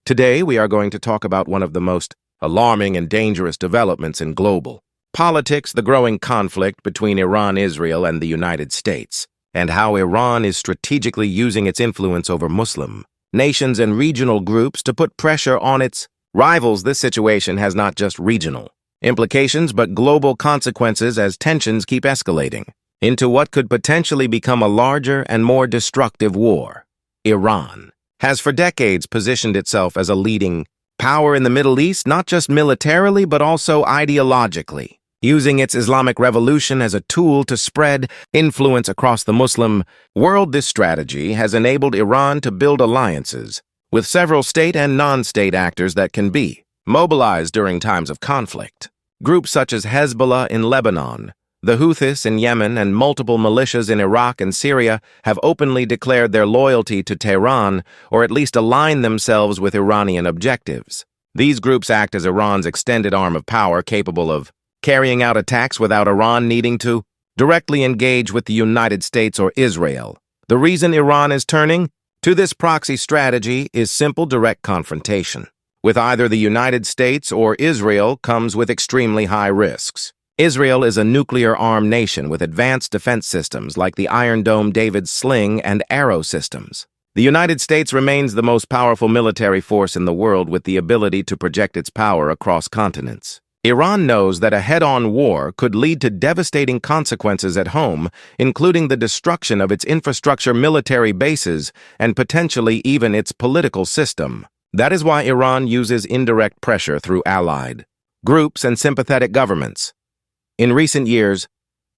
Today, we are going to talk about one of the most alarming and dangerous developments in global politics, the growing conflict between Iran, Israel, and the United States, and how Iran is strategically using its influence over Muslim nations and regional groups to put pressure on its rivals. This situation has not just regional implications, but global consequences as tensions keep escalating into what could potentially become a larger and more destructive war. Iran has for decades positioned itself as a leading power in the Middle East, not just militarily, but also ideologically, using its Islamic revolution as a tool to spread influence across the Muslim world. This strategy has enabled Iran to build alliances with several state and non-state actors that can be mobilized during times of conflict. Groups such as Hezbollah in Lebanon, the Houthis in Yemen, and multiple militias in Iraq and Syria have openly declared their loyalty to Tehran, or at least align themselves with Iranian objectives. These groups act as Iran's extended arm of power, capable of carrying out attacks without Iran needing to directly engage with the United States or Israel. The reason Iran is turning to this proxy strategy is simple: direct confrontation with either the United States or Israel comes with extremely high risks. Israel is a nuclear-armed nation with advanced defense systems like the Iron Dome, David's Sling, and Arrow systems. The United States remains the most powerful military force in the world, with the ability to project its power across continents. Iran knows that a head-on war could lead to devastating consequences at home, including the destruction of its infrastructure, military bases, and potentially even its political system. That is why Iran uses indirect pressure through allied groups and sympathetic governments. In recent years,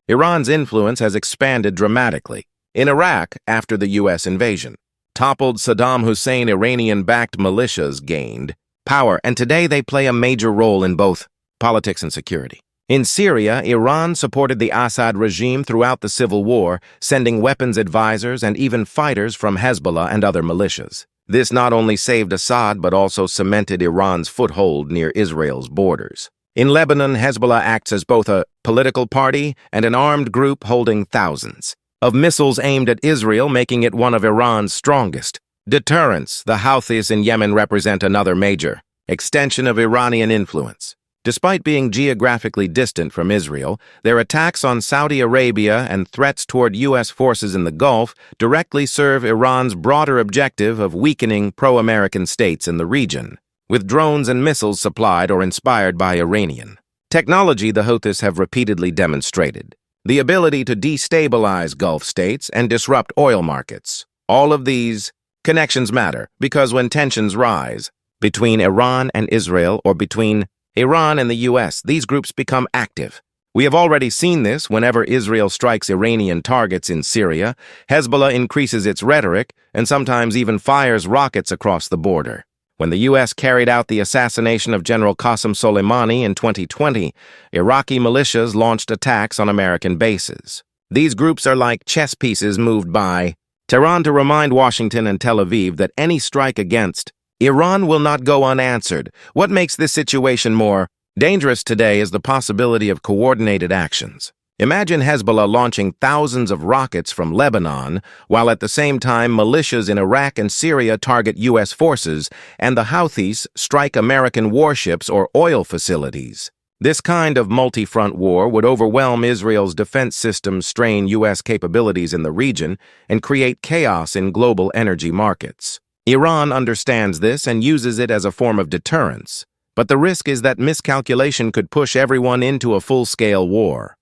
Iran's influence has expanded dramatically. In Iraq, after the U.S. invasion, toppled Saddam Hussein, Iranian-backed militias gained power, and today they play a major role in both politics and security. In Syria, Iran supported the Assad regime throughout the civil war, sending weapons advisors and even fighters from Hezbollah and other militias. This not only saved Assad, but also cemented Iran's foothold near Israel's borders. In Lebanon, Hezbollah acts as both a political party and an armed group holding thousands of missiles aimed at Israel, making it one of Iran's strongest deterrents. The Houthis in Yemen represent another major extension of Iranian influence. Despite being geographically distant from Israel, their attacks on Saudi Arabia and threats toward U.S. forces in the Gulf directly serve Iran's broader objective of weakening pro-American states in the region, with drones and missiles supplied or inspired by Iranian technology. The Houthis have repeatedly demonstrated the ability to destabilize Gulf states and disrupt oil markets. All of these connections matter because when tensions rise between Iran and Israel, or between Iran and the U.S., these groups become active. We have already seen this whenever Israel strikes Iranian targets in Syria. Hezbollah increases its rhetoric and sometimes even fires rockets across the border. When the U.S. carried out the assassination of General Qasem Soleimani in 2020, Iraqi militias launched attacks on American bases. These groups are like chess pieces moved by Tehran to remind Washington and Tel Aviv that any strike against Iran will not go unanswered. What makes this situation more dangerous today is the possibility of coordinated actions. Imagine Hezbollah launching thousands of rockets from Lebanon, while at the same time militias in Iraq and Syria target U.S. forces, and the Houthis strike American warships or oil facilities. This kind of multi-front war would overwhelm Israel's defense systems, strain U.S. capabilities in the region, and create chaos in global energy markets. Iran understands this and uses it as a form of deterrence, but the risk is that miscalculation could push everyone into a full-scale war.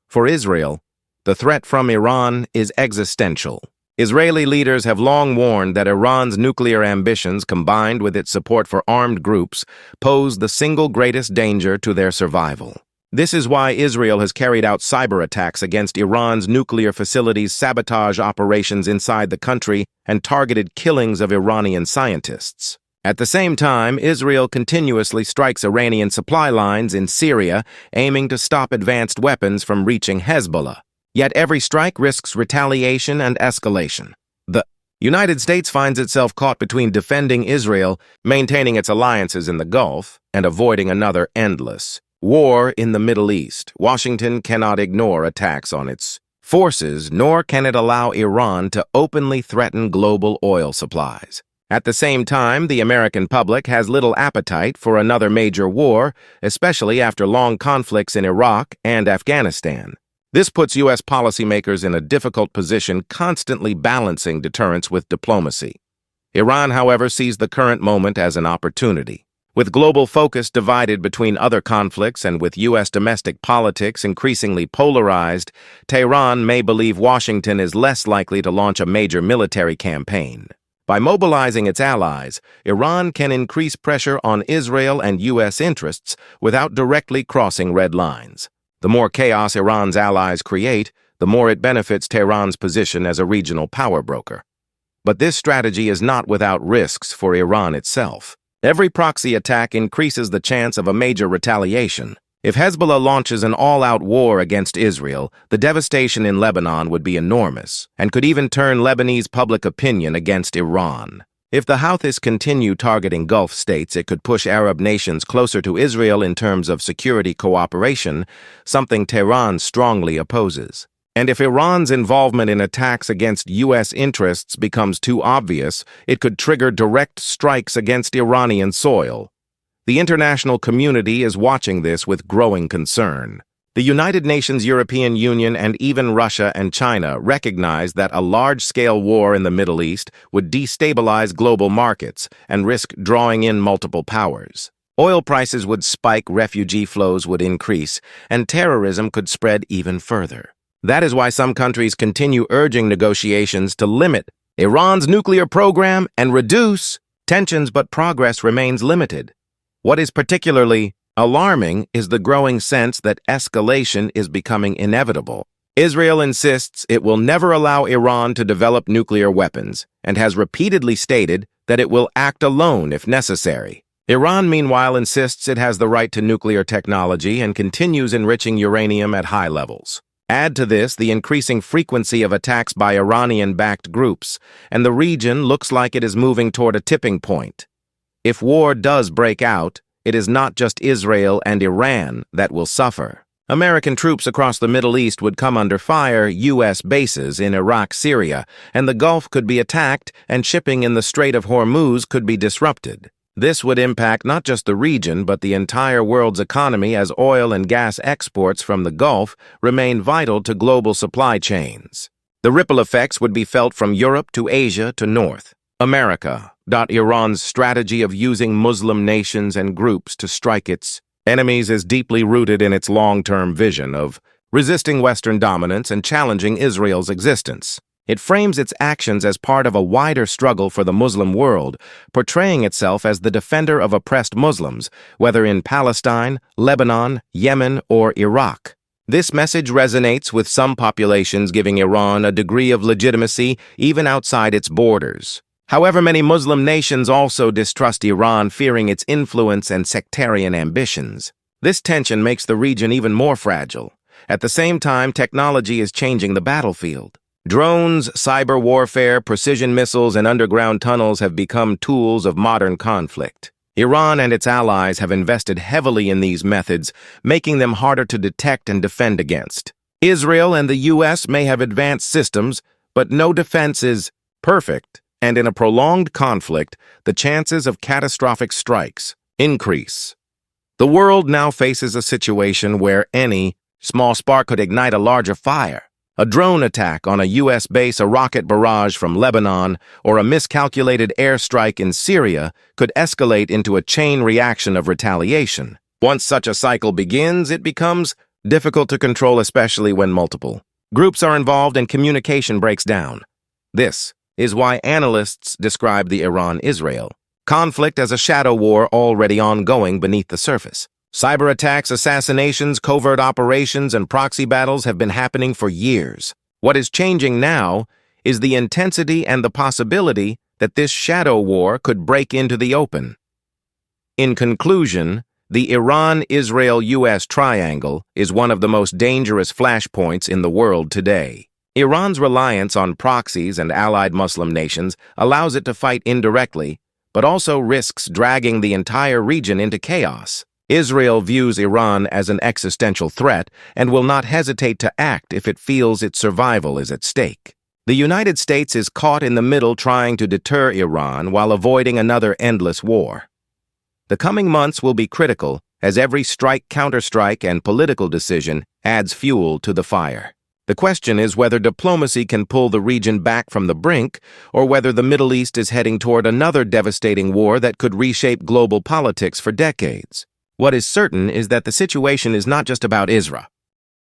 For Israel, the threat from Iran is existential. Israeli leaders have long warned that Iran's nuclear ambitions, combined with its support for armed groups, pose the single greatest danger to their survival. This is why Israel has carried out cyber attacks against Iran's nuclear facilities, sabotage operations inside the country, and targeted killings of Iranian scientists. At the same time, Israel continuously strikes Iranian supply lines in Syria, aiming to stop advanced weapons from reaching Hezbollah. Yet every strike risks retaliation and escalation. The United States finds itself caught between defending Israel, maintaining its alliances in the Gulf, and avoiding another endless war in the Middle East. Washington cannot ignore attacks on its forces, nor can it allow Iran to openly threaten global oil supplies. At the same time, the American public has little appetite for another major war, especially after long conflicts in Iraq and Afghanistan. This puts U.S. policymakers in a difficult position, constantly balancing deterrence with diplomacy. Iran, however, sees the current moment as an opportunity. With global focus divided between other conflicts and with U.S. domestic politics increasingly polarized, Tehran may believe Washington is less likely to launch a major military campaign. By mobilizing its allies, Iran can increase pressure on Israel and U.S. interests without directly crossing red lines. The more chaos Iran's allies create, the more it benefits Tehran's position as a regional power broker. But this strategy is not without risks for Iran itself. Every proxy attack increases the chance of a major retaliation. If Hezbollah launches an all-out war against Israel, the devastation in Lebanon would be enormous and could even turn Lebanese public opinion against Iran. If the Houthis continue targeting Gulf states, it could push Arab nations closer to Israel in terms of security cooperation, something Tehran strongly opposes. And if Iran's involvement in attacks against U.S. interests becomes too obvious, it could trigger direct strikes against Iranian soil. The international community is watching this with growing concern. The United Nations, European Union, and even Russia and China recognize that a large-scale war in the Middle East would destabilize global markets and risk drawing in multiple powers. Oil prices would spike, refugee flows would increase, and terrorism could spread even further. That is why some countries continue urging negotiations to limit Iran's nuclear program and reduce tensions, but progress remains limited. What is particularly alarming is the growing sense that escalation is becoming inevitable. Israel insists it will never allow Iran to develop nuclear weapons and has repeatedly stated that it will act alone if necessary. Iran, meanwhile, insists it has the right to nuclear technology and continues enriching uranium at high levels. Add to this the increasing frequency of attacks by Iranian-backed groups, and the region looks like it is moving toward a tipping point. If war does break out, it is not just Israel and Iran that will suffer. American troops across the Middle East would come under fire, U.S. bases in Iraq, Syria, and the Gulf could be attacked, and shipping in the Strait of Hormuz could be disrupted. This would impact not just the region, but the entire world's economy, as oil and gas exports from the Gulf remain vital to global supply chains. The ripple effects would be felt from Europe to Asia to North America. Iran's strategy of using Muslim nations and groups to strike its enemies is deeply rooted in its long-term vision of resisting Western dominance and challenging Israel's existence. It frames its actions as part of a wider struggle for the Muslim world, portraying itself as the defender of oppressed Muslims, whether in Palestine, Lebanon, Yemen, or Iraq. This message resonates with some populations, giving Iran a degree of legitimacy even outside its borders. However, many Muslim nations also distrust Iran, fearing its influence and sectarian ambitions. This tension makes the region even more fragile. At the same time, technology is changing the battlefield. Drones, cyber warfare, precision missiles, and underground tunnels have become tools of modern conflict. Iran and its allies have invested heavily in these methods, making them harder to detect and defend against. Israel and the U.S. may have advanced systems, but no defense is perfect, and in a prolonged conflict, the chances of catastrophic strikes increase. The world now faces a situation where any small spark could ignite a larger fire. A drone attack on a U.S. base, a rocket barrage from Lebanon, or a miscalculated airstrike in Syria could escalate into a chain reaction of retaliation. Once such a cycle begins, it becomes difficult to control, especially when multiple groups are involved and communication breaks down. This is why analysts describe the Iran-Israel conflict as a shadow war already ongoing beneath the surface. Cyber attacks, assassinations, covert operations, and proxy battles have been happening for years. What is changing now is the intensity and the possibility that this shadow war could break into the open. In conclusion, the Iran-Israel-US triangle is one of the most dangerous flashpoints in the world today. Iran's reliance on proxies and allied Muslim nations allows it to fight indirectly, but also risks dragging the entire region into chaos. Israel views Iran as an existential threat and will not hesitate to act if it feels its survival is at stake. The United States is caught in the middle trying to deter Iran while avoiding another endless war. The coming months will be critical as every strike, counterstrike, and political decision adds fuel to the fire. The question is whether diplomacy can pull the region back from the brink, or whether the Middle East is heading toward another devastating war that could reshape global politics for decades. What is certain is that the situation is not just about Israel.